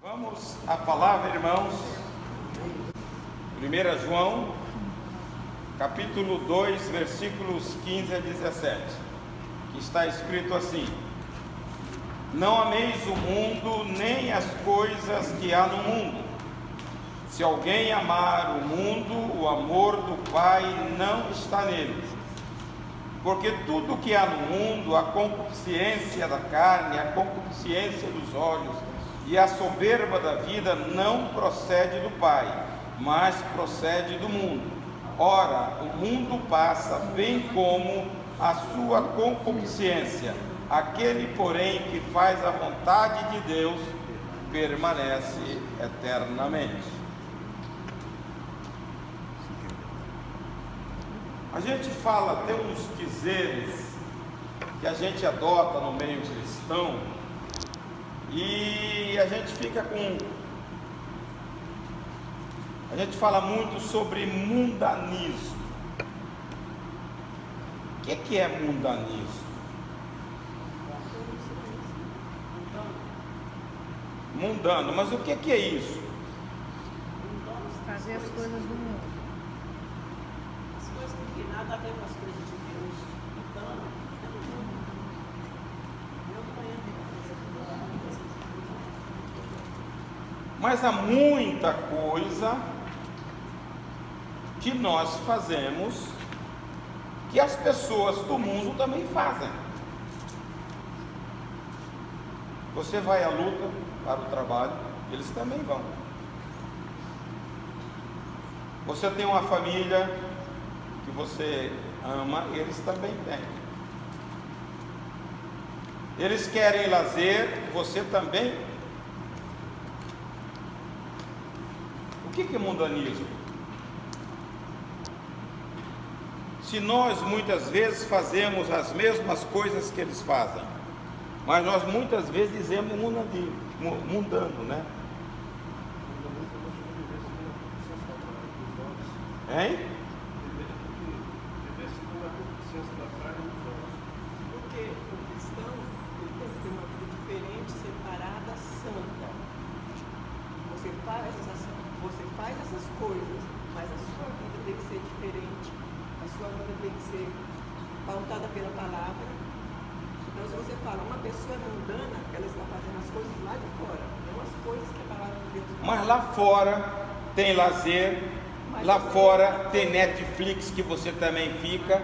Vamos à palavra, irmãos. 1 João, capítulo 2, versículos 15 a 17, que está escrito assim: Não ameis o mundo, nem as coisas que há no mundo. Se alguém amar o mundo, o amor do Pai não está nele. Porque tudo que há no mundo, a concupiscência da carne, a concupiscência dos olhos e a soberba da vida, não procede do Pai, mas procede do mundo. Ora, o mundo passa, bem como a sua concupiscência. Aquele, porém, que faz a vontade de Deus, permanece eternamente. A gente fala, tem uns dizeres que a gente adota no meio cristão, e a gente fica com... A gente fala muito sobre mundanismo. O que é mundanismo? Mundano, mas o que é isso? Fazer as coisas do mundo. As coisas que não tem nada a ver com as coisas de Deus. Então, mas há muita coisa que nós fazemos que as pessoas do mundo também fazem. Você vai à luta para o trabalho, eles também vão. Você tem uma família que você ama, eles também têm. Eles querem lazer, você também. O que é mundanismo? Se nós muitas vezes fazemos as mesmas coisas que eles fazem, mas nós muitas vezes dizemos mundano, né? Hein? porque o cristão ele tem que ter uma vida diferente, separada, santa. Você faz essas coisas, mas a sua vida tem que ser diferente. A sua vida tem que ser pautada pela palavra. Então, se você fala, uma pessoa é mundana, ela está fazendo as coisas lá de fora, não as coisas que a palavra de Deus fala. Mas lá fora tem lazer, lá fora tem Netflix que você também fica.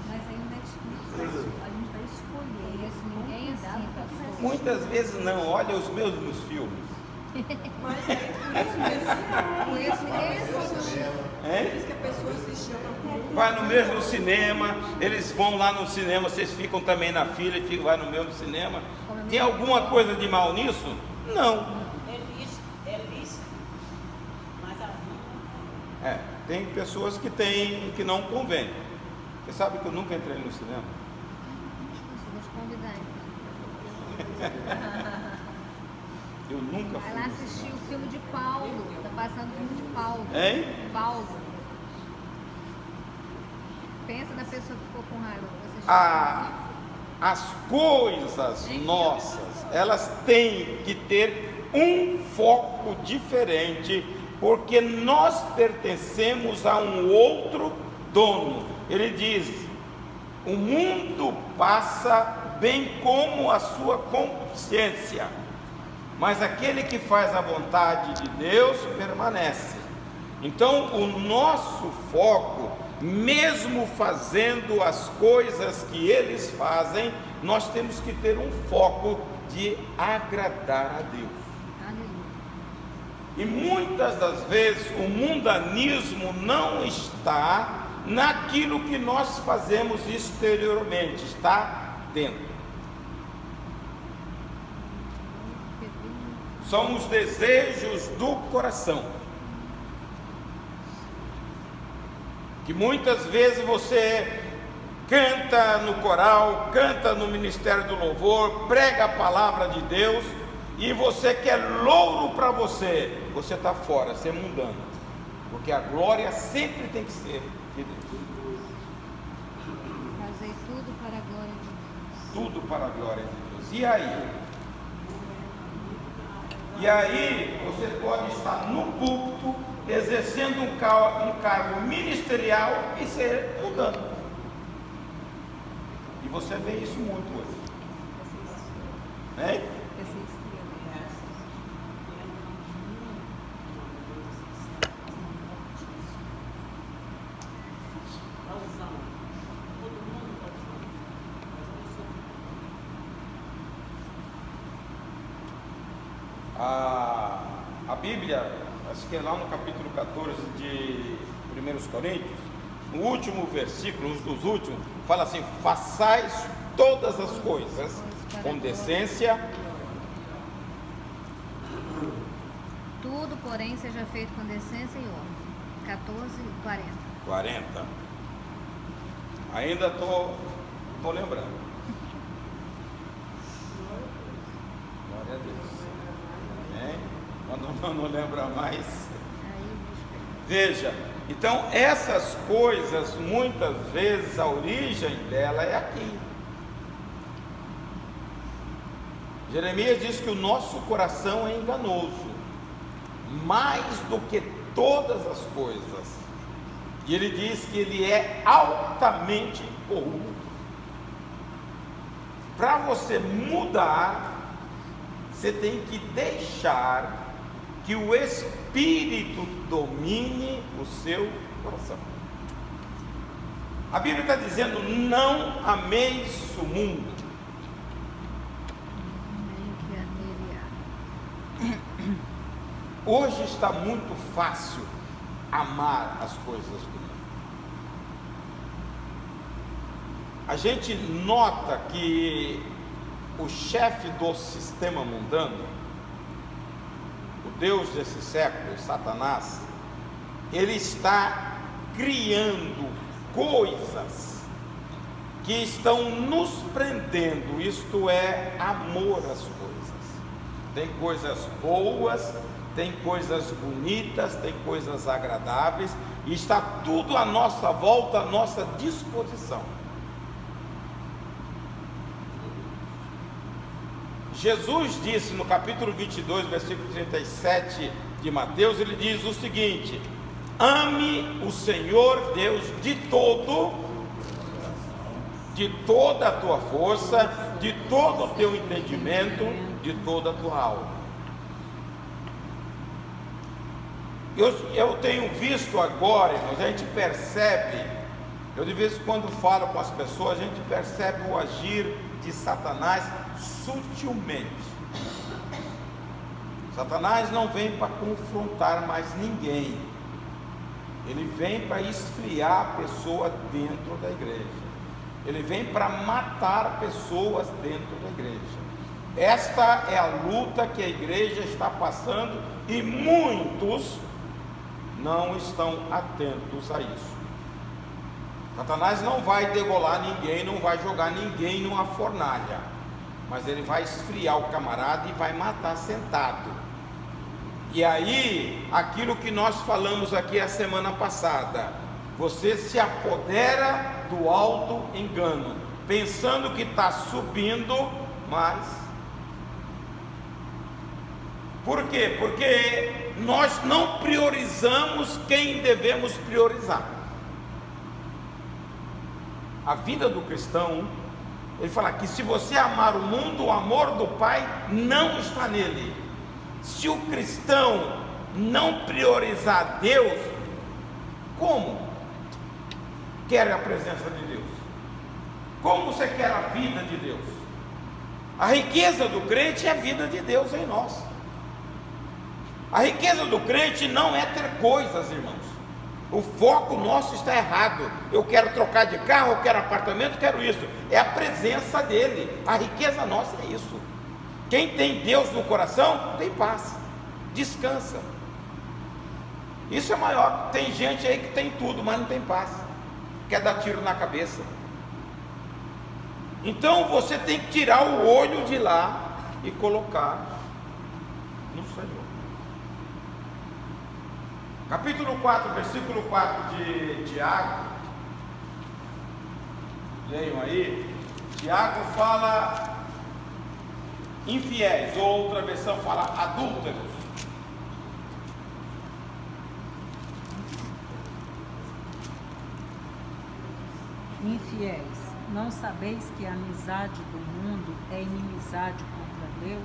Mas aí no Netflix a gente vai escolher, assim, ninguém assim, tá? Muitas vezes não, olha os mesmos filmes. Mas é por isso que a pessoa se chama. Vai no mesmo cinema, eles vão lá no cinema, vocês ficam também na fila e vai no mesmo cinema. Tem alguma coisa de mal nisso? Não. É lícito, mas a vida. Tem pessoas que não convém. Você sabe que eu nunca entrei no cinema? Vou te convidar, então. Eu nunca Vai fui. lá assistir o filme de Paulo. Tá passando o filme de Paulo. Hein? Paulo. Pensa na pessoa que ficou com raiva. Você assistiu. As coisas nossas, elas têm que ter um foco diferente, porque nós pertencemos a um outro dono. Ele diz: o mundo passa, bem como a sua concupiscência, mas aquele que faz a vontade de Deus permanece. Então, o nosso foco, mesmo fazendo as coisas que eles fazem, nós temos que ter um foco de agradar a Deus. Aleluia. E muitas das vezes o mundanismo não está naquilo que nós fazemos exteriormente, está dentro. São os desejos do coração, que muitas vezes você canta no coral, canta no ministério do louvor, prega a palavra de Deus, e você quer louro para você, você está fora, você é mundano, porque a glória sempre tem que ser de Deus. Fazer tudo para a glória de Deus. Tudo para a glória de Deus. E aí? E aí você pode estar no púlpito, exercendo um cargo ministerial e ser mudando. E você vê isso muito hoje. Né? A Bíblia, acho que é lá no capítulo 14 de 1 Coríntios, no último versículo, um dos últimos, fala assim: façais todas as coisas com decência. Tudo, porém, seja feito com decência e honra. 14:40. Ainda estou lembrando. Glória a Deus. Amém? Quando não lembra mais. Veja, então essas coisas, muitas vezes a origem dela é aqui. Jeremias diz que o nosso coração é enganoso, mais do que todas as coisas. E ele diz que ele é altamente corrupto. Para você mudar, você tem que deixar que o Espírito domine o seu coração. A Bíblia está dizendo: não ameis o mundo. Hoje está muito fácil amar as coisas do mundo. A gente nota que o chefe do sistema mundano, o Deus desse século, Satanás, ele está criando coisas que estão nos prendendo, isto é, amor às coisas. Tem coisas boas, tem coisas bonitas, tem coisas agradáveis, e está tudo à nossa volta, à nossa disposição. Jesus disse no capítulo 22, versículo 37 de Mateus, ele diz o seguinte: ame o Senhor Deus de toda a tua força, de todo o teu entendimento, de toda a tua alma. Eu tenho visto agora, irmãos, a gente percebe, eu de vez em quando falo com as pessoas, a gente percebe o agir de Satanás sutilmente. Satanás não vem para confrontar mais ninguém, ele vem para esfriar a pessoa dentro da igreja, ele vem para matar pessoas dentro da igreja. Esta é a luta que a igreja está passando e muitos não estão atentos a isso. Satanás não vai degolar ninguém, não vai jogar ninguém numa fornalha, mas ele vai esfriar o camarada e vai matar sentado. E aí, aquilo que nós falamos aqui a semana passada, você se apodera do alto engano, pensando que está subindo, mas... Por quê? Porque nós não priorizamos quem devemos priorizar. A vida do cristão, ele fala que se você amar o mundo, o amor do Pai não está nele. Se o cristão não priorizar Deus, como quer a presença de Deus? Como você quer a vida de Deus? A riqueza do crente é a vida de Deus em nós. A riqueza do crente não é ter coisas, irmãos. O foco nosso está errado. Eu quero trocar de carro, eu quero apartamento, quero isso. É a presença dele. A riqueza nossa é isso. Quem tem Deus no coração tem paz, descansa. Isso é maior. Tem gente aí que tem tudo, mas não tem paz, quer dar tiro na cabeça. Então você tem que tirar o olho de lá e colocar no Senhor. Capítulo 4, versículo 4 de Tiago, leiam aí. Tiago fala infiéis, ou outra versão fala adúlteros. Infiéis, não sabeis que a amizade do mundo é inimizade contra Deus?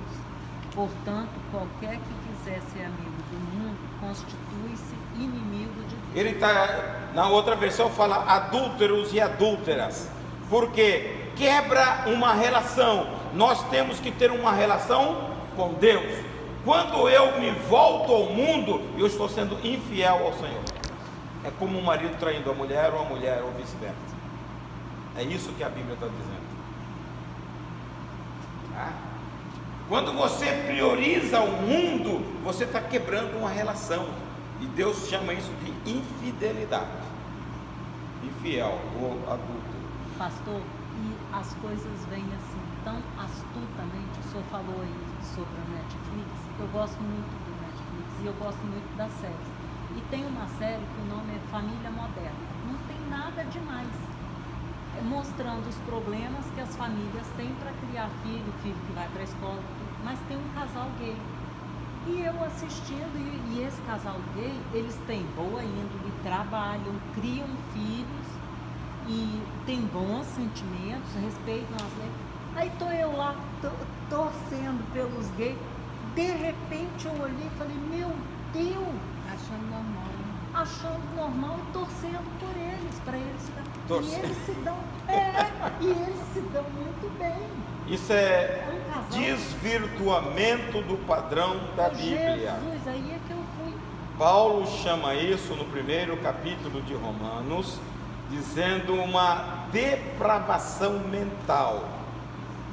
Portanto, qualquer que quiser ser amigo do mundo, constitui-se inimigo de Deus. Ele está, na outra versão fala adúlteros e adúlteras, porque quebra uma relação. Nós temos que ter uma relação com Deus. Quando eu me volto ao mundo, eu estou sendo infiel ao Senhor. É como um marido traindo a mulher ou vice-versa. É isso que a Bíblia está dizendo. Tá? Quando você prioriza o mundo, você está quebrando uma relação. E Deus chama isso de infidelidade. Infiel ou adúltero. Pastor, e as coisas vêm assim tão astutamente. O senhor falou aí sobre a Netflix. Eu gosto muito do Netflix e eu gosto muito das séries. E tem uma série que o nome é Família Moderna. Não tem nada demais. Mostrando os problemas que as famílias têm para criar filho que vai para a escola, mas tem um casal gay. E eu assistindo, e esse casal gay, eles têm boa índole, trabalham, criam filhos e têm bons sentimentos, respeitam as leis. Aí estou eu lá torcendo pelos gays. De repente eu olhei e falei, meu Deus! Achando normal e torcendo por eles, para eles ficarem. E eles se dão muito bem. Isso é desvirtuamento do padrão da Bíblia. Jesus, aí é que eu fui. Paulo chama isso no primeiro capítulo de Romanos, dizendo uma depravação mental.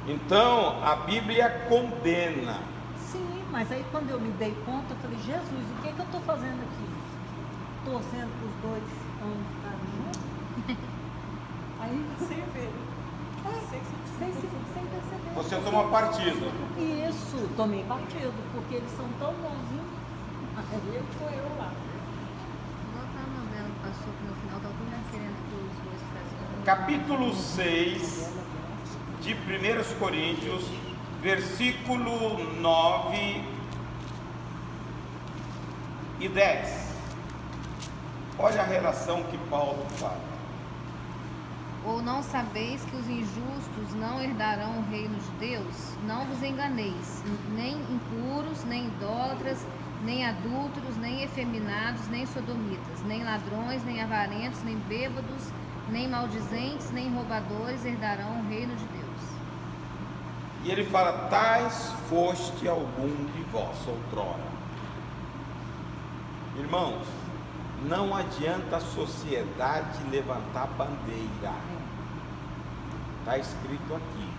Então, a Bíblia condena. Sim, mas aí quando eu me dei conta, eu falei, Jesus, o que é que eu estou fazendo aqui? Torcendo para os dois ficarem juntos? Aí, Sem ver. sem perceber. Você toma partido. Isso, tomei partido, porque eles são tão bonzinhos. Aí foi eu lá. Igual a novela que passou que no final tá todo mundo querendo que os dois casem. Capítulo 6 de 1 Coríntios, versículo 9 e 10. Olha a relação que Paulo fala. Ou não sabeis que os injustos não herdarão o reino de Deus? Não vos enganeis, nem impuros, nem idólatras, nem adúlteros, nem efeminados, nem sodomitas, nem ladrões, nem avarentos, nem bêbados, nem maldizentes, nem roubadores herdarão o reino de Deus. E ele fala, tais foste algum de vós outrora. Irmãos, não adianta a sociedade levantar bandeira. Está escrito aqui.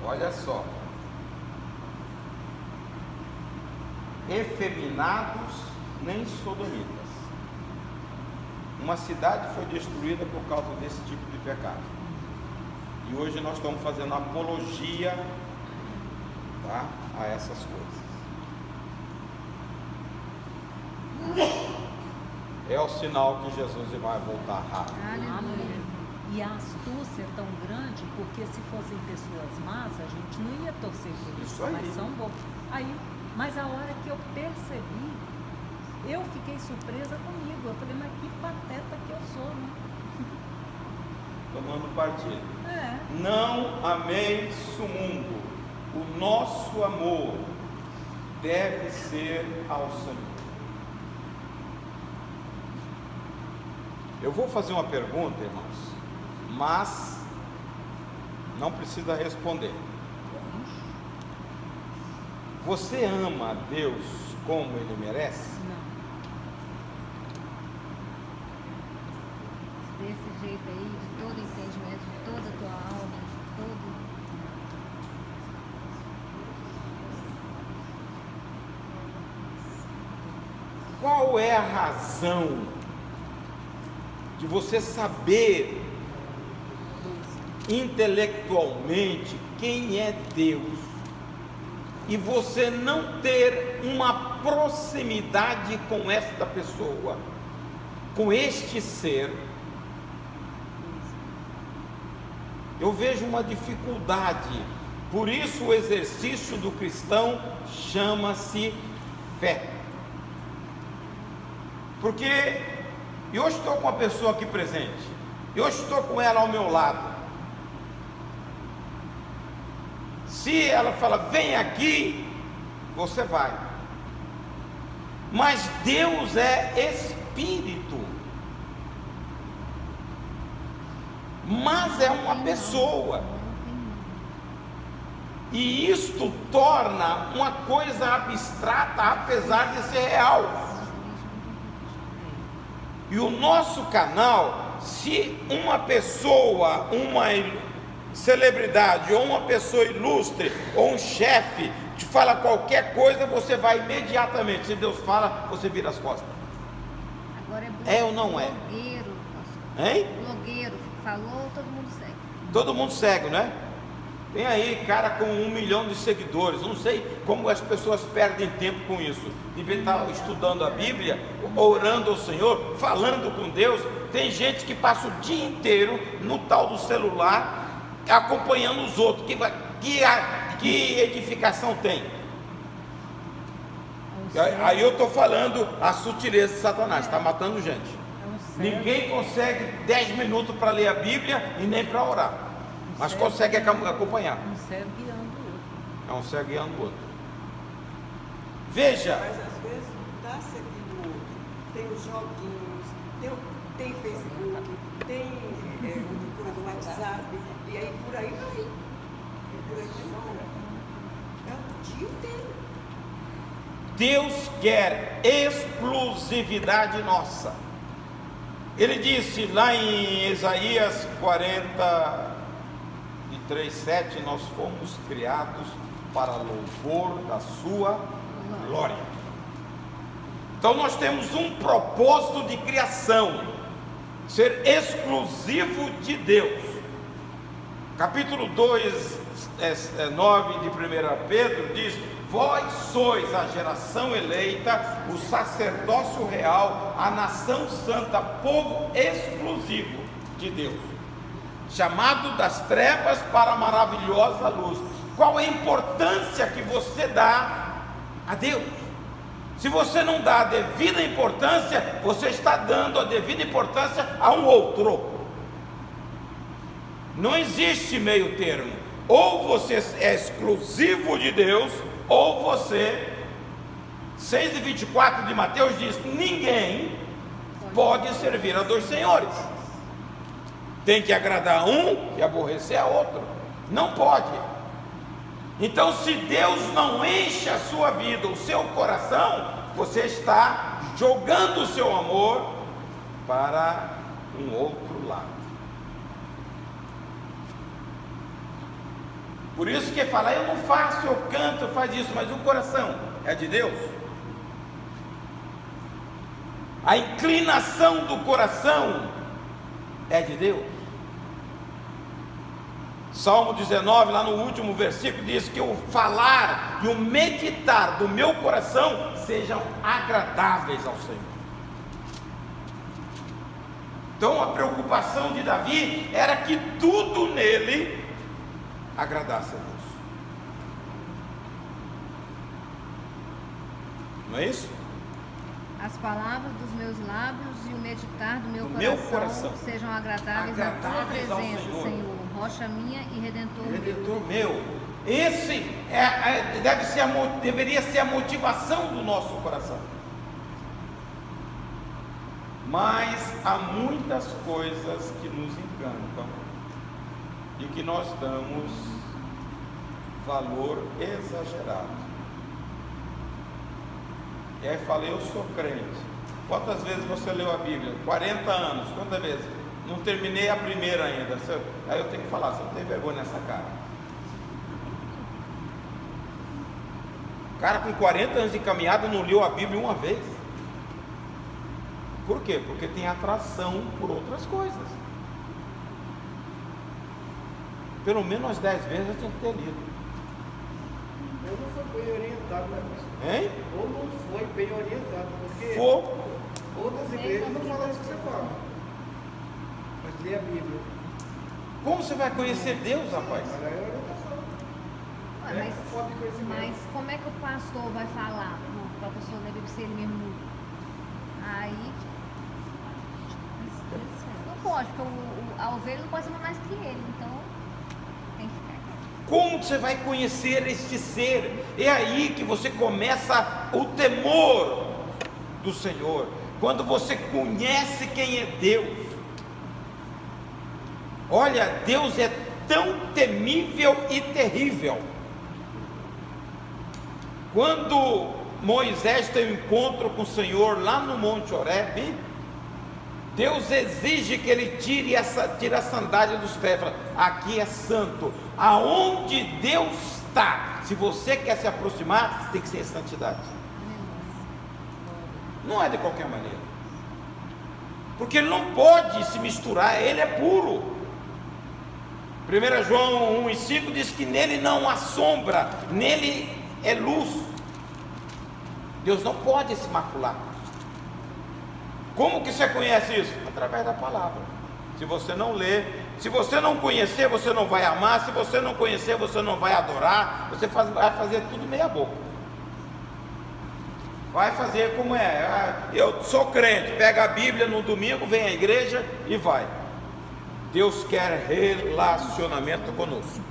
Olha só. Efeminados nem sodomitas. Uma cidade foi destruída por causa desse tipo de pecado. E hoje nós estamos fazendo apologia, tá, a essas coisas. É o sinal que Jesus vai voltar rápido. Aleluia. E a astúcia é tão grande, porque se fossem pessoas más, a gente não ia torcer por isso, Isso aí. mas são bons. Mas a hora que eu percebi, eu fiquei surpresa comigo. Eu falei, mas que pateta que eu sou, né? Tomando partido. É. Não ameis o mundo. O nosso amor deve ser ao Senhor. Eu vou fazer uma pergunta, irmãos, mas não precisa responder. Você ama a Deus como Ele merece? Não. Desse jeito aí, de todo entendimento, de toda a tua alma, de todo... Qual é a razão de você saber intelectualmente quem é Deus e você não ter uma proximidade com esta pessoa, com este ser? Eu vejo uma dificuldade. Por isso o exercício do cristão chama-se fé. Porque eu estou com uma pessoa aqui presente, eu estou com ela ao meu lado. Se ela fala, vem aqui, você vai. Mas Deus é Espírito. Mas é uma pessoa. E isto torna uma coisa abstrata, apesar de ser real. E o nosso canal, se uma pessoa, uma celebridade, ou uma pessoa ilustre, ou um chefe, te fala qualquer coisa, você vai imediatamente. Se Deus fala, você vira as costas. Agora É ou não é? Blogueiro, pastor. Hein? Blogueiro, falou, todo mundo segue. Todo mundo segue, né? Tem aí cara com 1 milhão de seguidores. Não sei como as pessoas perdem tempo com isso. Devia estar estudando a Bíblia, orando ao Senhor, falando com Deus. Tem gente que passa o dia inteiro no tal do celular, acompanhando os outros. Que edificação tem? Aí eu estou falando a sutileza de Satanás. Está matando gente. Ninguém consegue 10 minutos para ler a Bíblia e nem para orar. Mas consegue acompanhar. Um cego guiando o outro. É um cego guiando o outro. Veja. Mas às vezes não está seguindo o outro. Tem os joguinhos, tem Facebook, tem outra coisa, WhatsApp, e aí por aí vai. E por aí vai. É o dia inteiro. Deus quer exclusividade nossa. Ele disse lá em Isaías 43:7, nós fomos criados para louvor da sua glória. Então nós temos um propósito de criação, ser exclusivo de Deus. Capítulo 2, 9 de 1 Pedro diz: vós sois a geração eleita, o sacerdócio real, a nação santa, povo exclusivo de Deus, chamado das trevas para a maravilhosa luz. Qual é a importância que você dá a Deus? Se você não dá a devida importância, você está dando a devida importância a um outro. Não existe meio termo. Ou você é exclusivo de Deus, ou você, 6:24 de Mateus diz: ninguém pode servir a dois senhores. Tem que agradar a um e aborrecer a outro. Não pode. Então, se Deus não enche a sua vida, o seu coração, você está jogando o seu amor para um outro lado. Por isso que fala, eu não faço, eu canto, eu faço isso, mas o coração é de Deus. A inclinação do coração é de Deus. Salmo 19, lá no último versículo, diz que o falar e o meditar do meu coração sejam agradáveis ao Senhor. Então a preocupação de Davi era que tudo nele agradasse a Deus. Não é isso? As palavras dos meus lábios e o meditar do meu coração sejam agradáveis à tua presença, Senhor. Senhor, rocha minha e redentor meu. Esse deveria ser a motivação do nosso coração. Mas há muitas coisas que nos encantam e que nós damos valor exagerado. E aí falei, eu sou crente. Quantas vezes você leu a Bíblia? 40 anos, quantas vezes? Não terminei a primeira ainda. Aí eu tenho que falar, você não tem vergonha nessa cara. O cara com 40 anos de caminhada não leu a Bíblia uma vez. Por quê? Porque tem atração por outras coisas. Pelo menos umas 10 vezes eu tinha que ter lido. Eu não fui bem orientado, né, pastor? Hein? Ou não foi bem orientado, porque outras igrejas não falam isso que você fala. Mas lê a Bíblia. Como você vai conhecer Deus, rapaz? Mas aí é orientação. Ué, É falta de conhecimento. mas como é que o pastor vai falar para a pessoa ler Bíblia se ele mesmo não? Aí não pode, porque a ovelha não pode ser mais que ele, então tem que ficar quieto. Como você vai conhecer este ser? É aí que você começa o temor do Senhor. Quando você conhece quem é Deus. Olha, Deus é tão temível e terrível. Quando Moisés tem um encontro com o Senhor lá no Monte Horebe, Deus exige que ele tire a sandália dos pés. Fala, aqui é santo. Aonde Deus está, se você quer se aproximar, tem que ser em santidade. Não é de qualquer maneira, porque ele não pode se misturar, ele é puro. 1 João 1,5 diz que nele não há sombra, nele é luz. Deus não pode se macular. Como que você conhece isso? Através da palavra. Se você não ler, se você não conhecer, você não vai amar. Se você não conhecer, você não vai adorar. Você vai fazer tudo meia boca. Vai fazer como é. Eu sou crente, pega a Bíblia no domingo, vem à igreja e vai. Deus quer relacionamento conosco.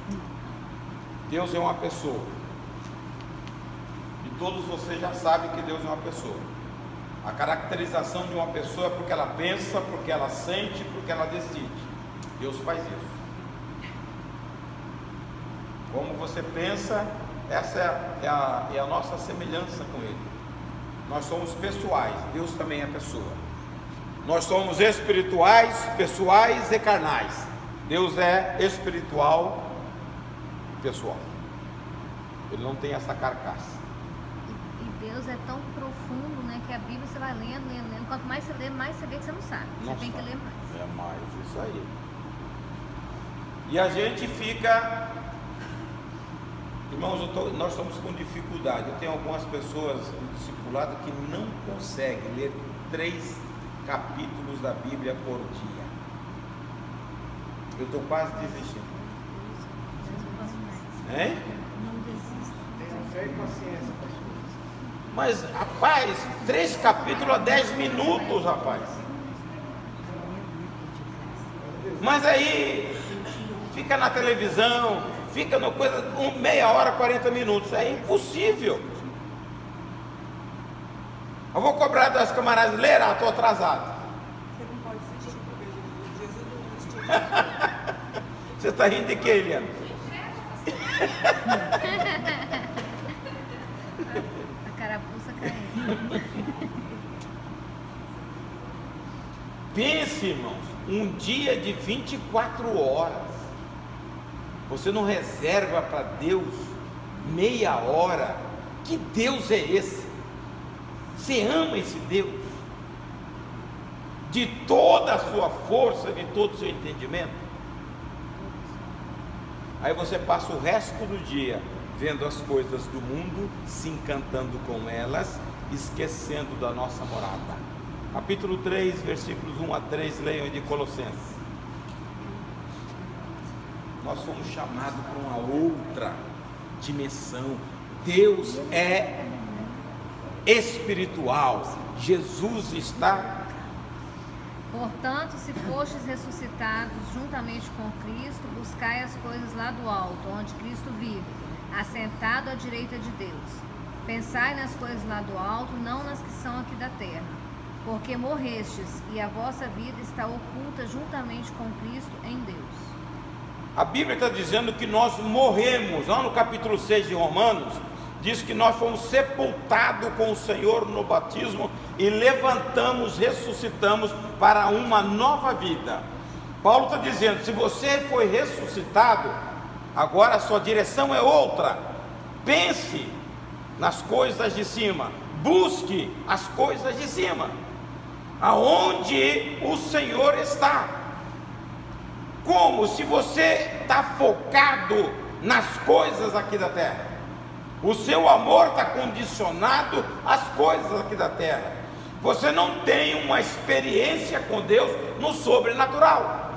Deus é uma pessoa. E todos vocês já sabem que Deus é uma pessoa. A caracterização de uma pessoa é porque ela pensa, porque ela sente, porque ela decide. Deus faz isso. Como você pensa, essa é a nossa semelhança com Ele. Nós somos pessoais, Deus também é pessoa. Nós somos espirituais, pessoais e carnais. Deus é espiritual e pessoal. Ele não tem essa carcaça. E Deus é tão profundo, né, que a Bíblia você vai lendo. Quanto mais você lê, mais você vê que você não sabe. Você tem que ler mais. É mais isso aí. E a gente fica... Irmãos, nós estamos com dificuldade. Eu tenho algumas pessoas no discipulado que não conseguem ler 3 capítulos da Bíblia por dia. Eu estou quase desistindo. Hein? Não desista. Tenha fé e paciência, pastor. Mas, rapaz, 3 capítulos a 10 minutos, rapaz. Mas aí fica na televisão, fica no coisa, meia hora, 40 minutos. É impossível. Eu vou cobrar das camaradas ler, estou atrasado. Você não pode desistir, porque Jesus não desistiu. Você está rindo de quê, Eliana? A carapuça caindo. Pense, irmãos, um dia de 24 horas. Você não reserva para Deus meia hora. Que Deus é esse? Você ama esse Deus? De toda a sua força, de todo o seu entendimento? Aí você passa o resto do dia vendo as coisas do mundo, se encantando com elas, esquecendo da nossa morada. Capítulo 3, versículos 1 a 3, leiam de Colossenses. Nós fomos chamados para uma outra dimensão. Deus é espiritual. Jesus está. Portanto, se fostes ressuscitados juntamente com Cristo, buscai as coisas lá do alto, onde Cristo vive, assentado à direita de Deus. Pensai nas coisas lá do alto, não nas que são aqui da terra. Porque morrestes, e a vossa vida está oculta juntamente com Cristo em Deus. A Bíblia está dizendo que nós morremos. Lá no capítulo 6 de Romanos, diz que nós fomos sepultados com o Senhor no batismo e levantamos, ressuscitamos para uma nova vida. Paulo está dizendo, se você foi ressuscitado, agora a sua direção é outra. Pense nas coisas de cima, busque as coisas de cima, aonde o Senhor está. Como? Se você está focado nas coisas aqui da terra. O seu amor está condicionado às coisas aqui da terra. Você não tem uma experiência com Deus no sobrenatural.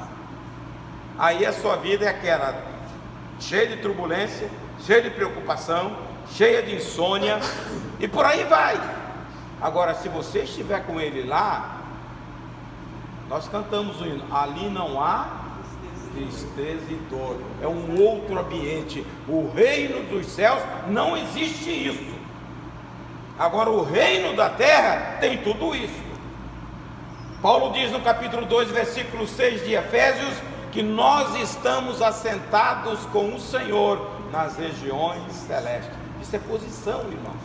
aí a sua vida é aquela, cheia de turbulência, cheia de preocupação, cheia de insônia, e por aí vai. Agora, se você estiver com Ele lá, nós cantamos o hino, ali não há tristeza e dor, é um outro ambiente. O reino dos céus não existe isso. Agora, o reino da terra tem tudo isso. Paulo diz no capítulo 2, versículo 6 de Efésios, que nós estamos assentados com o Senhor nas regiões celestes. Isso é posição, irmãos.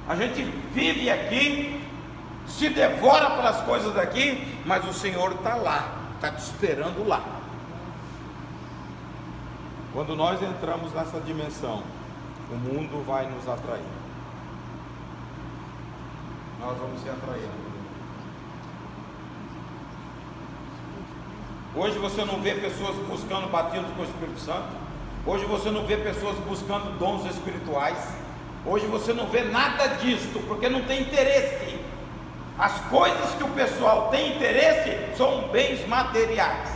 A gente vive aqui, se devora pelas coisas daqui, mas o Senhor está lá, está te esperando lá. Quando nós entramos nessa dimensão, o mundo vai nos atrair. Nós vamos ser atraídos. Hoje você não vê pessoas buscando batismo com o Espírito Santo. Hoje você não vê pessoas buscando dons espirituais. Hoje você não vê nada disto, porque não tem interesse. As coisas que o pessoal tem interesse são bens materiais.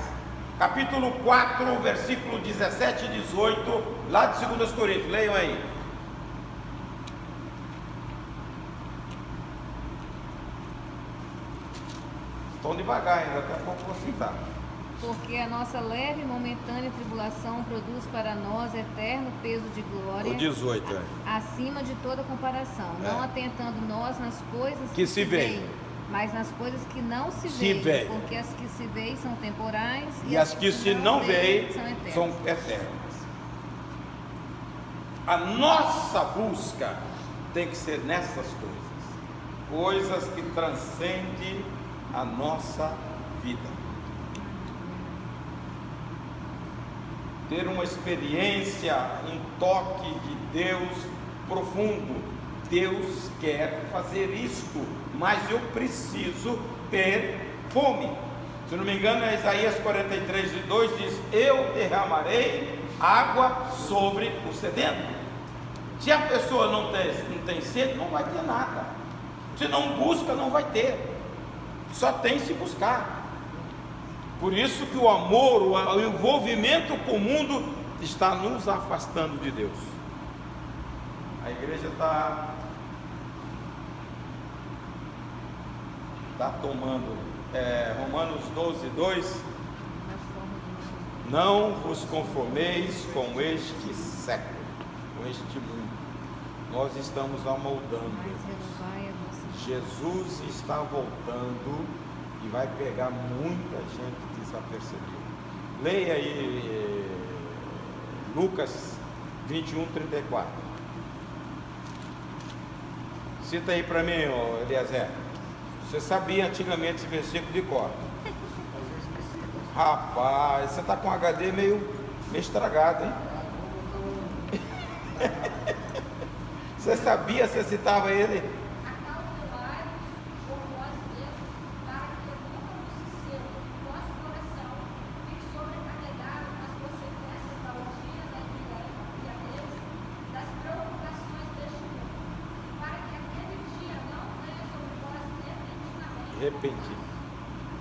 Capítulo 4, versículo 17 e 18, lá de 2 Coríntios, leiam aí. Estão devagar ainda, daqui a pouco vou citar. Porque a nossa leve e momentânea tribulação produz para nós eterno peso de glória. O 18, acima de toda comparação, não atentando nós nas coisas que se veem, mas nas coisas que não se veem, porque as que se veem são temporais e as que se não veem são eternas. A nossa busca tem que ser nessas coisas que transcendem a nossa vida. Ter uma experiência, um toque de Deus profundo. Deus quer fazer isto, mas eu preciso ter fome. Se não me engano, é Isaías 43:2 diz: eu derramarei água sobre o sedento. Se a pessoa não tem sede, não vai ter nada. Se não busca, não vai ter. Só tem se buscar. Por isso que o amor, o envolvimento com o mundo está nos afastando de Deus. A igreja está tomando Romanos 12:2. Não vos conformeis com este século, com este mundo. Nós estamos amoldando. Jesus está voltando e vai pegar muita gente desapercebida. Leia aí Lucas 21:34. Cita aí para mim, Eliezer. Você sabia antigamente esse versículo de cor? Rapaz, você está com HD meio estragado, hein? Você sabia, você citava ele? Repentino.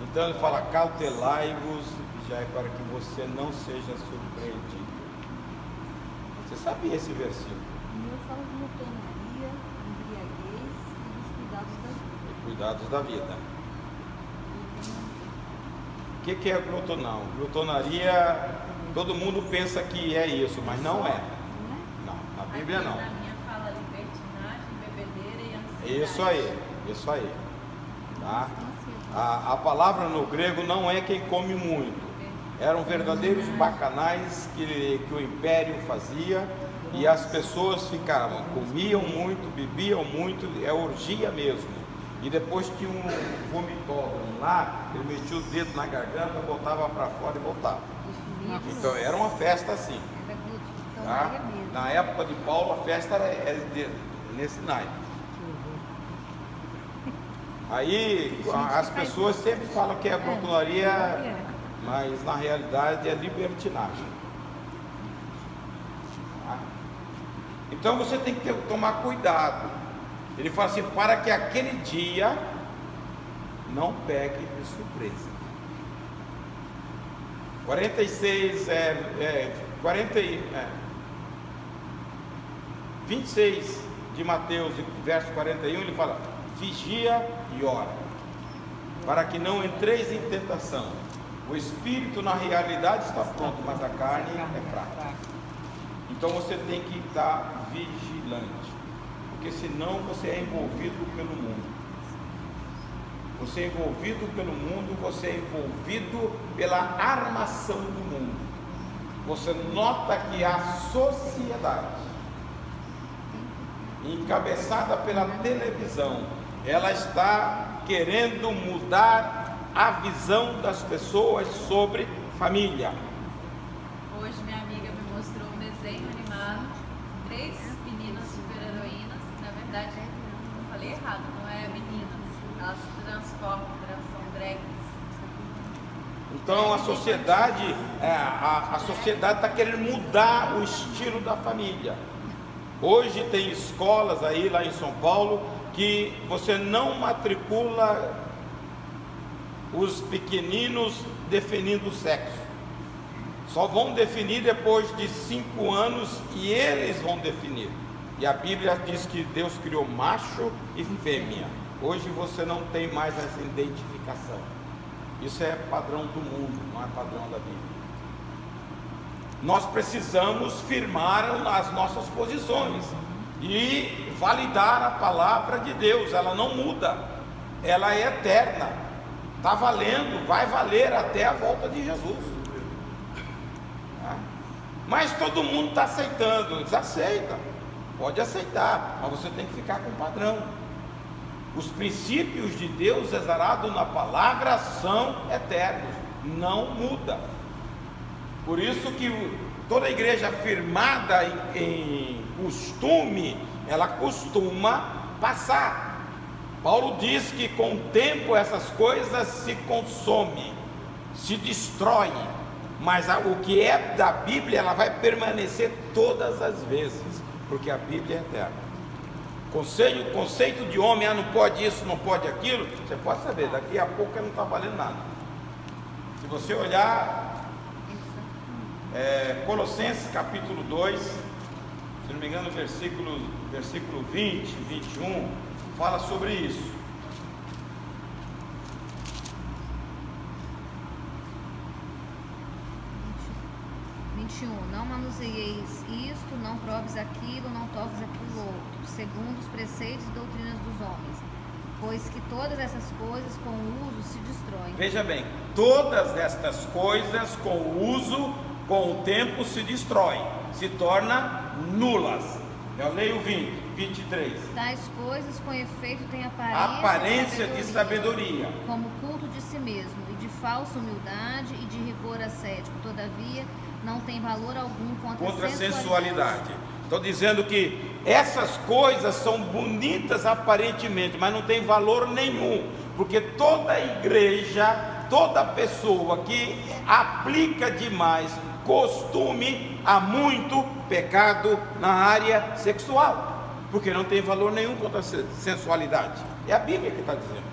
Então ele fala: cautelai-vos, vigiai para que você não seja surpreendido. Você sabia esse versículo? O meu fala de glutonaria, embriaguez e dos cuidados da vida. Cuidados da vida. O que é glutonão? Glutonaria, todo mundo pensa que é isso, mas não é. Não, na Bíblia não. Na minha fala libertinagem, bebedeira e ansiedade. Isso aí. Tá? A palavra no grego não é quem come muito. Eram verdadeiros bacanais que o império fazia, e as pessoas ficavam, comiam muito, bebiam muito, é orgia mesmo. E depois tinha um vomitódromo lá, ele metia o dedo na garganta, botava para fora e voltava. Então era uma festa assim. Tá? Na época de Paulo a festa era nesse naipe. Aí as pessoas sempre falam que é glutonaria, mas na realidade é libertinagem. Tá? Então você tem que tomar cuidado. Ele fala assim: para que aquele dia não pegue de surpresa. 46, 26 de Mateus, verso 41, ele fala: vigia e ora, para que não entreis em tentação. O espírito na realidade está pronto, mas a carne é fraca. Então você tem que estar vigilante, porque senão você é envolvido pelo mundo. Você é envolvido pelo mundo, você é envolvido pela armação do mundo. Você nota que a sociedade, encabeçada pela televisão, ela está querendo mudar a visão das pessoas sobre família. Hoje minha amiga me mostrou um desenho animado, 3 meninas super-heroínas. Na verdade, eu falei errado, não é meninas. Elas se transformam, são drags. Então a sociedade está querendo mudar o estilo da família. Hoje tem escolas aí lá em São Paulo que você não matricula os pequeninos definindo o sexo. Só vão definir depois de 5 anos e eles vão definir. E a Bíblia diz que Deus criou macho e fêmea. Hoje você não tem mais essa identificação. Isso é padrão do mundo, não é padrão da Bíblia. Nós precisamos firmar as nossas posições e validar a palavra de Deus. Ela não muda, ela é eterna, está valendo, vai valer até a volta de Jesus. Mas todo mundo está aceitando. Eles aceitam, pode aceitar, mas você tem que ficar com o padrão. Os princípios de Deus exarados na palavra são eternos, não muda. Por isso que toda igreja firmada em costume, ela costuma passar. Paulo diz que com o tempo essas coisas se consomem, se destroem, mas o que é da Bíblia, ela vai permanecer todas as vezes, porque a Bíblia é eterna. Conceito de homem, não pode isso, não pode aquilo, você pode saber, daqui a pouco não está valendo nada. Se você olhar Colossenses capítulo 2, se não me engano, versículo 20, 21, fala sobre isso. Não manuseieis isto, não proves aquilo, não toques aquilo outro, segundo os preceitos e doutrinas dos homens, pois que todas essas coisas com o uso se destroem. Veja bem, todas estas coisas com o uso, com o tempo se destroem, se tornam nulas. Eu leio 23. Tais coisas com efeito têm aparência de sabedoria, como culto de si mesmo, e de falsa humildade e de rigor ascético, todavia não tem valor algum contra a sensualidade. Estou dizendo que essas coisas são bonitas aparentemente, mas não tem valor nenhum, porque toda igreja, toda pessoa que aplica demais costume, há muito pecado na área sexual, porque não tem valor nenhum contra a sensualidade. É a Bíblia que está dizendo.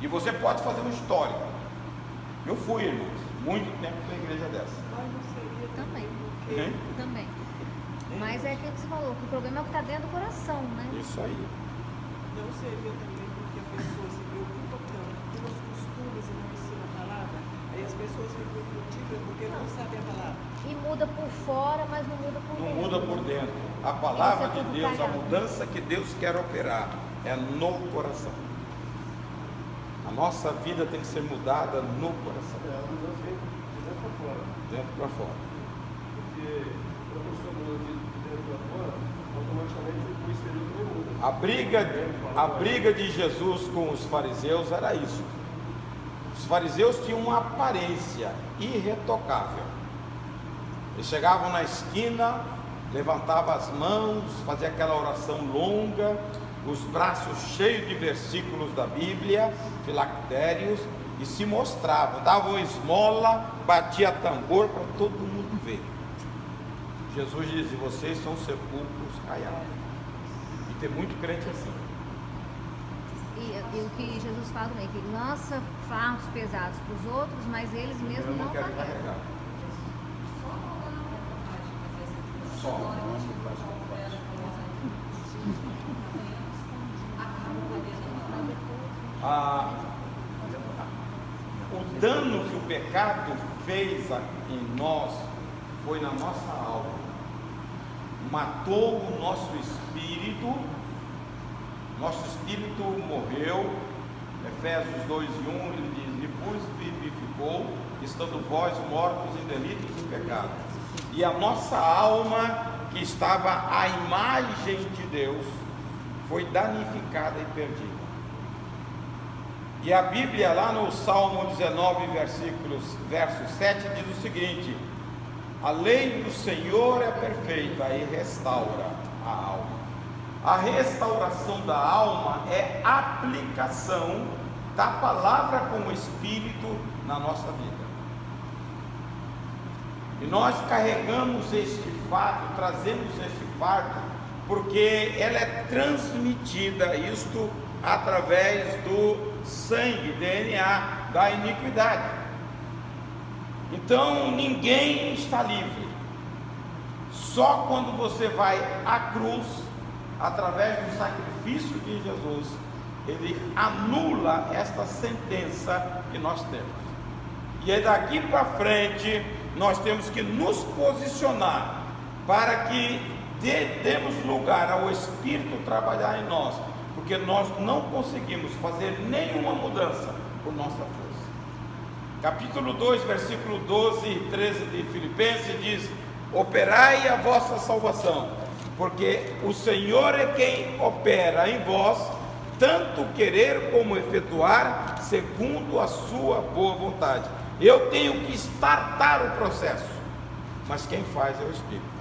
E você pode fazer um histórico. Eu fui, irmãos, muito tempo na igreja dessa. Também. Mas é aquilo que você falou, que o problema é o que está dentro do coração, né? Isso aí. Não seria também porque a pessoa se preocupa tanto com os costumes e não ensina a palavra, aí as pessoas ficam infrutíferas porque não sabem a palavra. E muda por fora, mas não muda por dentro. Não muda por dentro. A palavra de Deus, a mudança que Deus quer operar é no coração. A nossa vida tem que ser mudada no coração. A mudança vem de dentro para fora. Dentro para fora. Porque quando a pessoa muda de dentro para fora, automaticamente o exterior também muda. A briga de Jesus com os fariseus era isso. Os fariseus tinham uma aparência irretocável. Eles chegavam na esquina, levantavam as mãos, faziam aquela oração longa, os braços cheios de versículos da Bíblia, filactérios, e se mostravam, davam esmola, batia tambor para todo mundo ver. Jesus dizia: vocês são sepulcros caiados. E tem muito crente assim. o que Jesus fala também, que lança fardos pesados para os outros, mas eles mesmos não quero carregam. carregar. Só. O dano que o pecado fez em nós foi na nossa alma. Matou o nosso espírito morreu. Efésios 2:1 ele diz: e vos vivificou, estando vós mortos em delitos e pecados. E a nossa alma, que estava à imagem de Deus, foi danificada e perdida. E a Bíblia, lá no Salmo 19, verso 7, diz o seguinte: a lei do Senhor é perfeita e restaura a alma. A restauração da alma é aplicação da palavra com o Espírito na nossa vida. E nós carregamos este fardo, trazemos este fardo, porque ela é transmitida, isto através do sangue, DNA da iniquidade. Então ninguém está livre. Só quando você vai à cruz, através do sacrifício de Jesus, ele anula esta sentença que nós temos. E é daqui para frente nós temos que nos posicionar para que demos lugar ao Espírito trabalhar em nós, porque nós não conseguimos fazer nenhuma mudança por nossa força. Capítulo 2, versículo 12 e 13 de Filipenses diz: operai a vossa salvação, porque o Senhor é quem opera em vós, tanto querer como efetuar, segundo a sua boa vontade. Eu tenho que startar o processo, mas quem faz é o Espírito.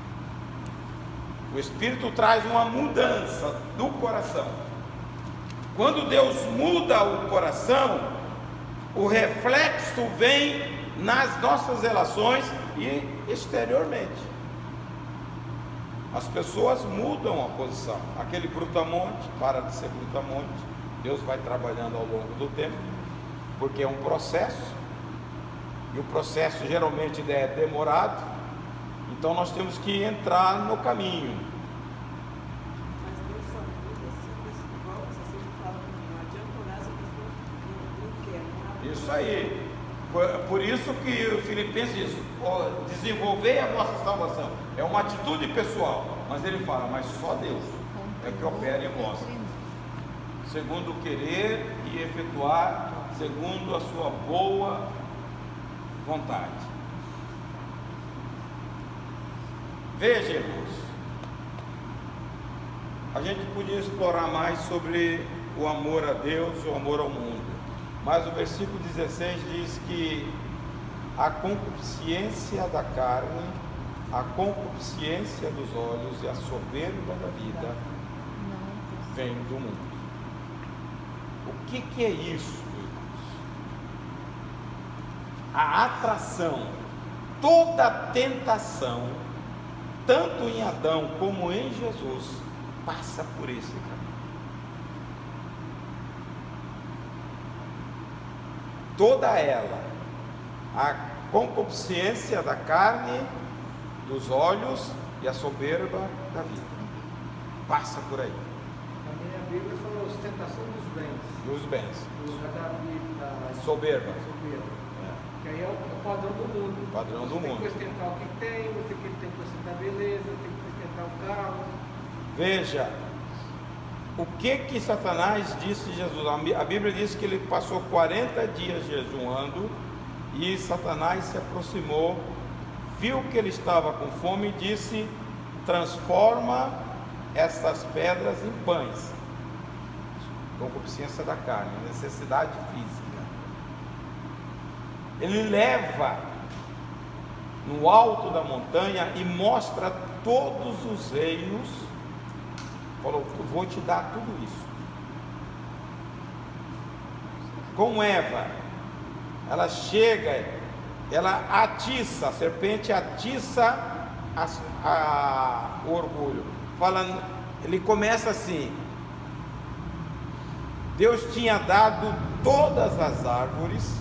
O Espírito traz uma mudança do coração. Quando Deus muda o coração, o reflexo vem nas nossas relações e exteriormente. As pessoas mudam a posição. Aquele brutamonte para de ser brutamonte. Deus vai trabalhando ao longo do tempo, porque é um processo, e o processo geralmente é demorado. Então nós temos que entrar no caminho. Mas Deus só muda se igual você sempre fala comigo, não adianta orar se a pessoa não quer. Isso aí. Por isso que o Filipenses diz: desenvolver a vossa salvação. É uma atitude pessoal, mas ele fala: mas só Deus é que opera em vós, segundo o querer e efetuar, segundo a sua boa vontade. Veja, irmãos, a gente podia explorar mais sobre o amor a Deus, o amor ao mundo, mas o versículo 16 diz que a concupiscência da carne, a concupiscência dos olhos e a soberba da vida vem do mundo. O que é isso, irmãos? A atração, toda tentação, tanto em Adão como em Jesus, passa por esse caminho. Toda ela, a concupiscência da carne, dos olhos e a soberba da vida, passa por aí. Também a Bíblia fala ostentação dos bens. Dos bens. Da Soberba. Que aí é o padrão do mundo. O padrão do mundo. Tem que ostentar o que tem, você tem que ostentar beleza, tem que ostentar o carro. Veja, o que Satanás disse de Jesus? A Bíblia diz que ele passou 40 dias jejuando, e Satanás se aproximou, viu que ele estava com fome e disse: transforma essas pedras em pães. Concupiscência da carne, necessidade física. Ele leva no alto da montanha e mostra todos os reinos. Falou: eu vou te dar tudo isso. Com Eva, ela chega, ela atiça, a serpente atiça o orgulho. Falando, ele começa assim: Deus tinha dado todas as árvores,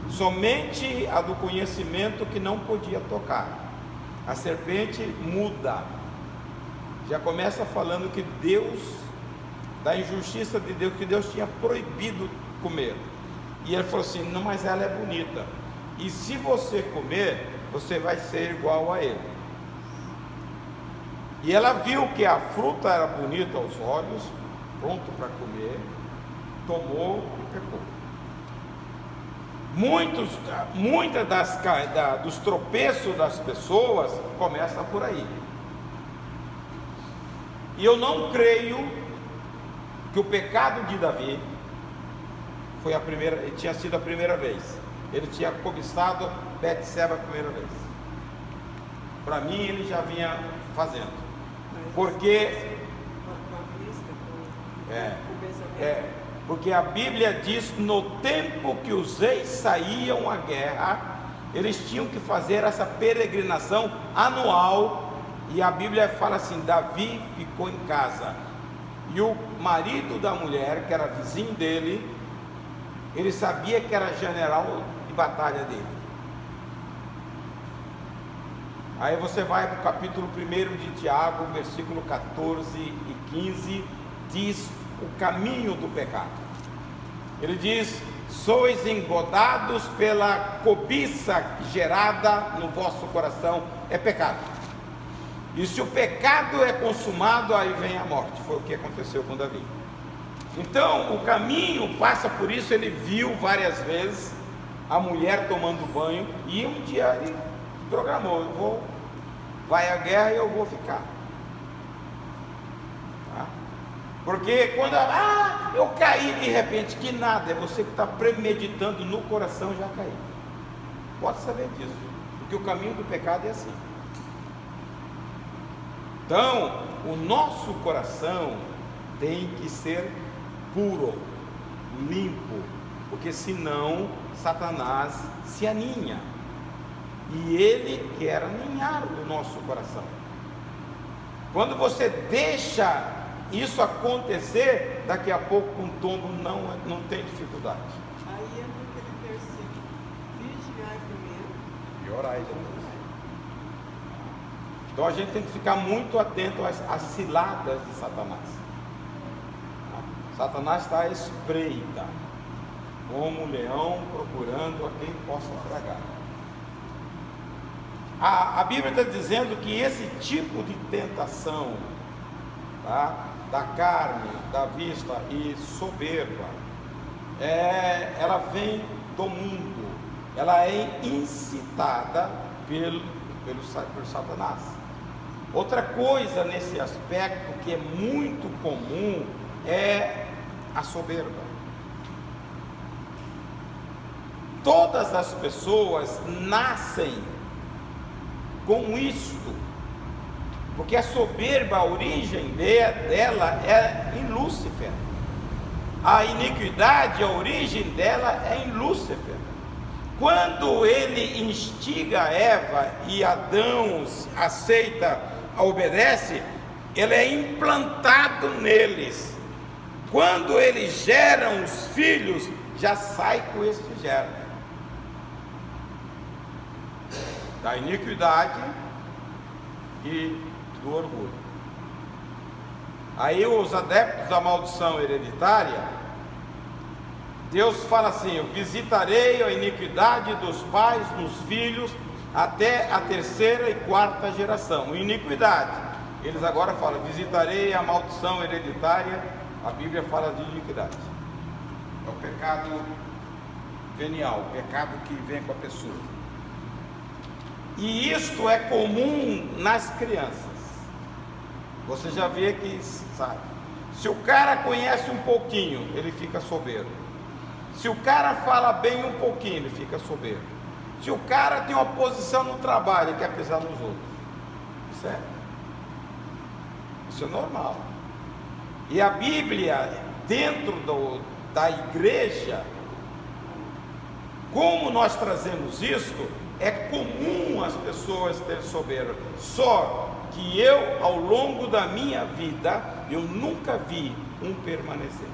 somente a do conhecimento que não podia tocar. A serpente muda, já começa falando que Deus, da injustiça de Deus, que Deus tinha proibido comer. E ele falou assim: não, mas ela é bonita, e se você comer, você vai ser igual a ele. E ela viu que a fruta era bonita aos olhos, pronto para comer, tomou e pecou. Muitas dos tropeços das pessoas começam por aí. E eu não creio que o pecado de Davi tinha sido a primeira vez. Ele tinha cobiçado Betseba a primeira vez. Para mim, ele já vinha fazendo. Porque porque a Bíblia diz: no tempo que os reis saíam à guerra, eles tinham que fazer essa peregrinação anual. E a Bíblia fala assim: Davi ficou em casa, e o marido da mulher, que era vizinho dele, ele sabia que era general de batalha dele. Aí você vai para o capítulo 1 de Tiago, versículo 14 e 15, diz o caminho do pecado. Ele diz: sois engodados pela cobiça gerada no vosso coração, é pecado. E se o pecado é consumado, aí vem a morte. Foi o que aconteceu com Davi. Então o caminho passa por isso. Ele viu várias vezes a mulher tomando banho, e um dia ele programou: vai à guerra e eu vou ficar. Tá? Porque quando eu caí de repente, que nada, é você que está premeditando no coração já cair. Pode saber disso, porque o caminho do pecado é assim. Então, o nosso coração tem que ser puro, limpo, porque senão Satanás se aninha, e ele quer aninhar o nosso coração. Quando você deixa isso acontecer, daqui a pouco com tombo não tem dificuldade. Aí entra aquele versículo: vigiai primeiro E orai depois. Então a gente tem que ficar muito atento às ciladas de Satanás. Satanás está à espreita, como um leão procurando a quem possa tragar. A Bíblia está dizendo que esse tipo de tentação, tá, da carne, da vista e soberba, ela vem do mundo, ela é incitada por Satanás. Outra coisa nesse aspecto que é muito comum é a soberba. Todas as pessoas nascem com isto, porque a soberba, a origem dela é em Lúcifer. A iniquidade, a origem dela é em Lúcifer. Quando ele instiga Eva e Adão aceita, obedece, ele é implantado neles. Quando eles geram os filhos, já sai com este germe da iniquidade e do orgulho. Aí os adeptos da maldição hereditária, Deus fala assim: eu visitarei a iniquidade dos pais nos filhos até a terceira e quarta geração. Iniquidade, eles agora falam: visitarei a maldição hereditária. A Bíblia fala de iniquidade, é o pecado venial, o pecado que vem com a pessoa. E isto é comum nas crianças. Você já vê que, sabe, se o cara conhece um pouquinho, ele fica soberbo. Se o cara fala bem um pouquinho, ele fica soberbo. Se o cara tem uma posição no trabalho, ele quer pisar nos outros. Isso é normal. E a Bíblia, dentro da igreja, como nós trazemos isso, é comum as pessoas terem soberba. Só que eu, ao longo da minha vida, eu nunca vi um permanecer.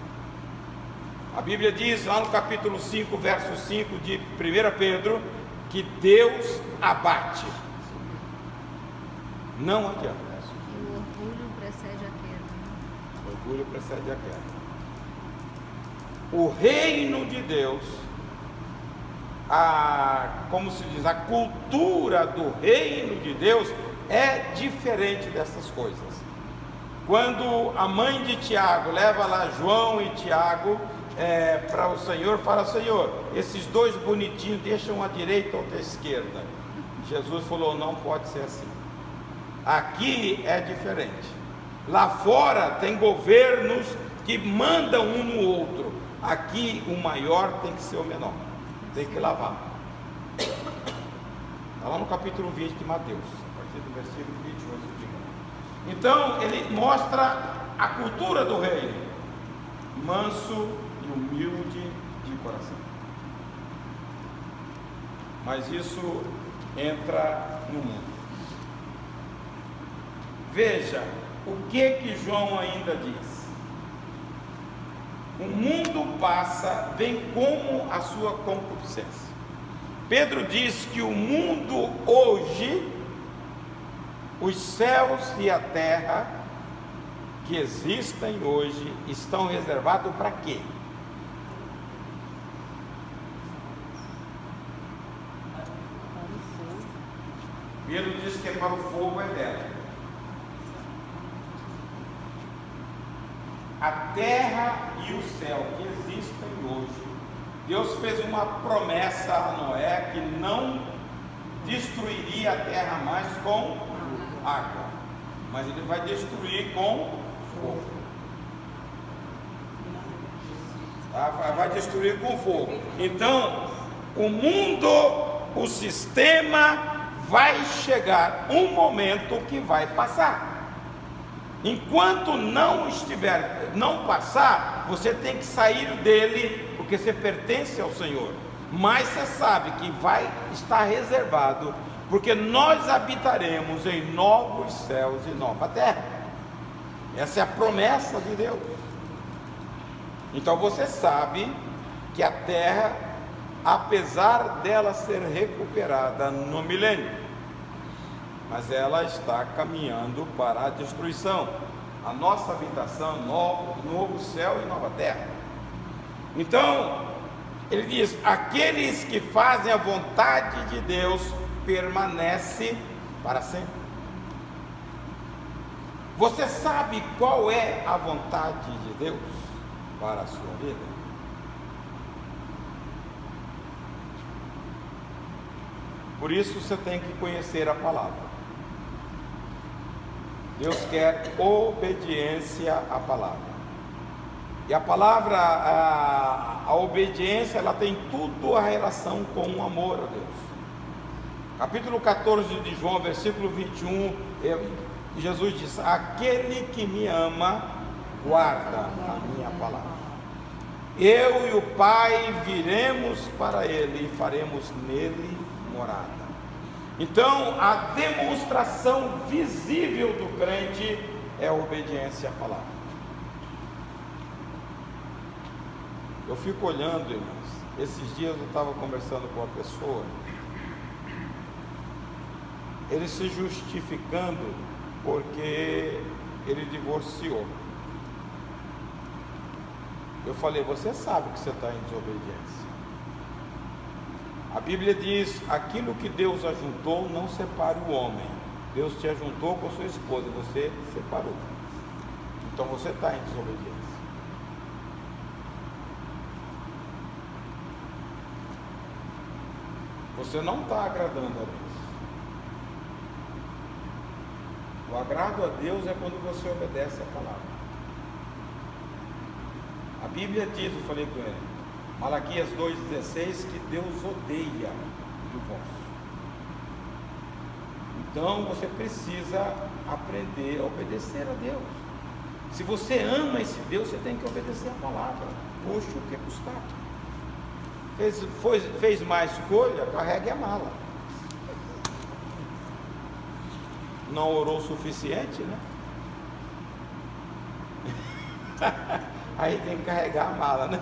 A Bíblia diz lá no capítulo 5, verso 5 de 1 Pedro, que Deus abate. Não adianta. E o orgulho precede a queda. O orgulho precede a queda. O reino de Deus, como se diz, a cultura do reino de Deus é diferente dessas coisas. Quando a mãe de Tiago leva lá João e Tiago para o Senhor, fala: Senhor, esses dois bonitinhos deixam à direita ou à esquerda. Jesus falou: não pode ser assim. Aqui é diferente. Lá fora tem governos que mandam um no outro. Aqui o maior tem que ser o menor, tem que lavar. Está lá no capítulo 20 de Mateus, a partir do versículo 28. Então ele mostra a cultura do reino: manso e humilde de coração. Mas isso entra no mundo. Veja o que João ainda diz: o mundo passa, bem como a sua concupiscência. Pedro diz que o mundo hoje, os céus e a terra que existem hoje, estão reservados para quê? Pedro diz que é para o fogo eterno. A terra e o céu que existem hoje, Deus fez uma promessa a Noé que não destruiria a terra mais com água, mas ele vai destruir com fogo. Vai destruir com fogo. Então, o mundo, o sistema, vai chegar um momento que vai passar. Enquanto não passar, você tem que sair dele, porque você pertence ao Senhor. Mas você sabe que vai estar reservado, porque nós habitaremos em novos céus e nova terra. Essa é a promessa de Deus. Então você sabe que a terra, apesar dela ser recuperada no milênio, mas ela está caminhando para a destruição. A nossa habitação, novo céu e nova terra. Então, ele diz: aqueles que fazem a vontade de Deus permanecem para sempre. Você sabe qual é a vontade de Deus para a sua vida? Por isso você tem que conhecer a palavra. Deus quer obediência à palavra. E a palavra, a obediência, ela tem tudo a relação com o amor a Deus. Capítulo 14 de João, versículo 21, Jesus diz: aquele que me ama, guarda a minha palavra. Eu e o Pai viremos para ele e faremos nele morada. Então, a demonstração visível do crente é a obediência à palavra. Eu fico olhando, irmãos. Esses dias eu estava conversando com uma pessoa, ele se justificando porque ele divorciou. Eu falei: você sabe que você está em desobediência. A Bíblia diz: aquilo que Deus ajuntou, não separe o homem. Deus te ajuntou com sua esposa, você separou. Então você está em desobediência. Você não está agradando a Deus. O agrado a Deus é quando você obedece a palavra. A Bíblia diz, eu falei com ele, Malaquias 2,16, que Deus odeia o divórcio. Então você precisa aprender a obedecer a Deus. Se você ama esse Deus, você tem que obedecer a palavra, custe o que custar. Fez má escolha, carregue a mala. Não orou o suficiente, né? Aí tem que carregar a mala, né?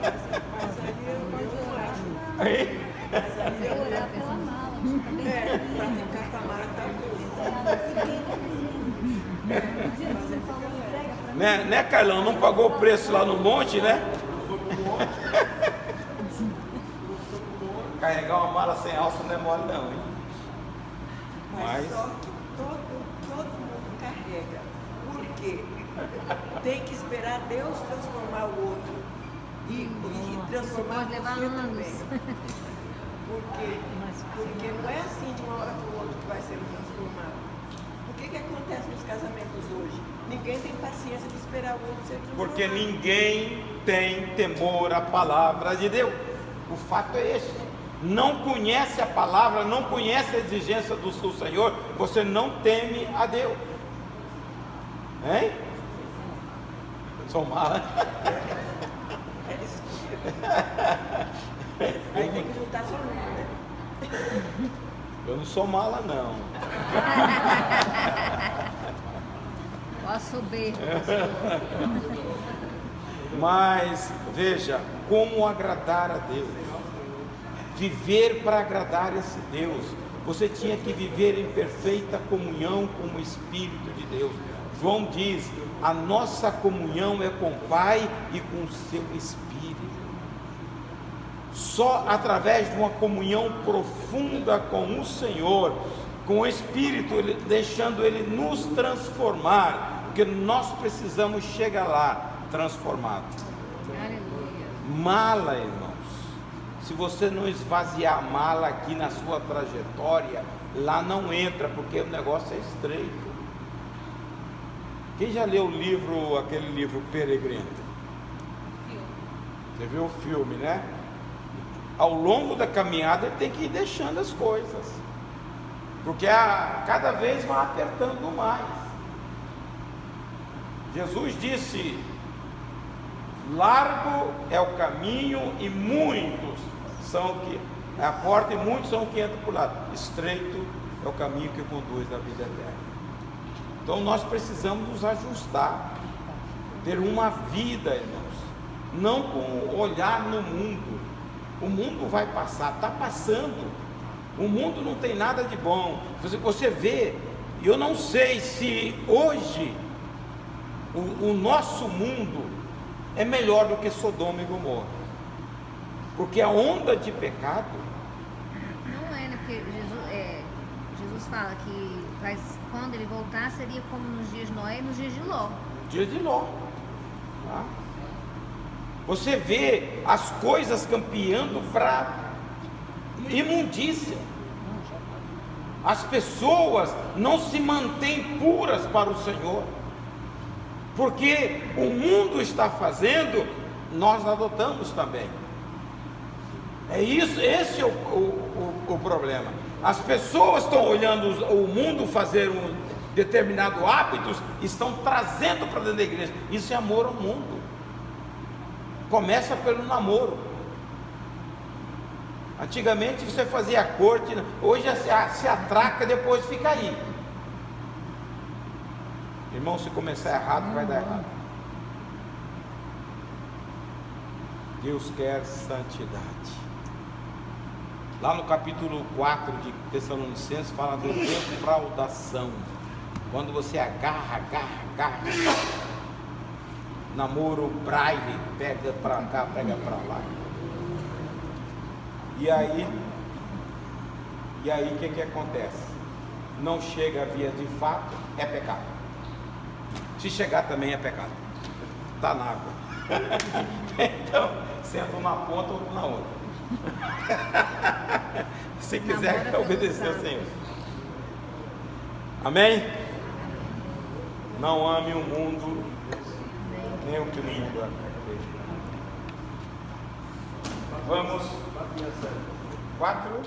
Mas ali eu não acho. Aí, Mas ali eu Orar pela mala. para ficar com a mala tá né, Carlão? Não pagou o preço lá no monte, né? Carregar uma mala sem alça não é mole não, hein? Mas só que todo mundo carrega. Por quê? Tem que esperar Deus transformar o outro e transformar Pode levar você anos. também. Porque não é assim de uma hora para o outro que vai ser transformado. O que acontece nos casamentos hoje? Ninguém tem paciência de esperar o outro ser transformado. Porque ninguém tem temor à palavra de Deus. O fato é esse. Não conhece a palavra, não conhece a exigência do Senhor, você não teme a Deus. Hein? Sou mala. Aí tem que juntar só um, né? Eu não sou mala, não. Posso ver. Mas veja, como agradar a Deus. Viver para agradar esse Deus. Você tinha que viver em perfeita comunhão com o Espírito de Deus. João diz: a nossa comunhão é com o Pai e com o seu Espírito. Só através de uma comunhão profunda com o Senhor, com o Espírito, deixando Ele nos transformar, porque nós precisamos chegar lá transformados. Aleluia. Mala, irmãos. Se você não esvaziar a mala aqui na sua trajetória, lá não entra, porque o negócio é estreito. Quem já leu o livro, aquele livro Peregrino? Você viu o filme, né? Ao longo da caminhada ele tem que ir deixando as coisas, porque cada vez vai apertando mais. Jesus disse: largo é o caminho e muitos são que é a porta e muitos são que entram por lá. Estreito é o caminho que conduz à vida eterna. Então nós precisamos nos ajustar, ter uma vida, irmãos, não com olhar no mundo. O mundo vai passar, está passando. O mundo não tem nada de bom. Você vê, eu não sei se hoje o nosso mundo é melhor do que Sodoma e Gomorra, porque a onda de pecado Não é, né? Porque Jesus fala que quando ele voltar seria como nos dias de Noé e nos dias de Ló. dia de Ló, tá? Você vê as coisas campeando para imundícia. As pessoas não se mantêm puras para o Senhor, porque o mundo está fazendo, nós adotamos também. É isso, esse é o problema. As pessoas estão olhando o mundo fazer um determinado hábitos, estão trazendo para dentro da igreja. Isso é amor ao mundo. Começa pelo namoro. Antigamente você fazia a corte, hoje se atraca, depois fica aí. Irmão, se começar errado, vai dar errado. Deus quer santidade. Lá no capítulo 4 de Tessalonicenses fala do defraudação. Quando você agarra. Namoro braille, pega para cá, pega para lá. E aí o que acontece? Não chega a via de fato, é pecado. Se chegar também é pecado. Está na água. Então, senta um na ponta, outro na outra. Se quiser obedecer ao Senhor. Amém? Não ame o mundo, nem o que o mundo é. Vamos. 4.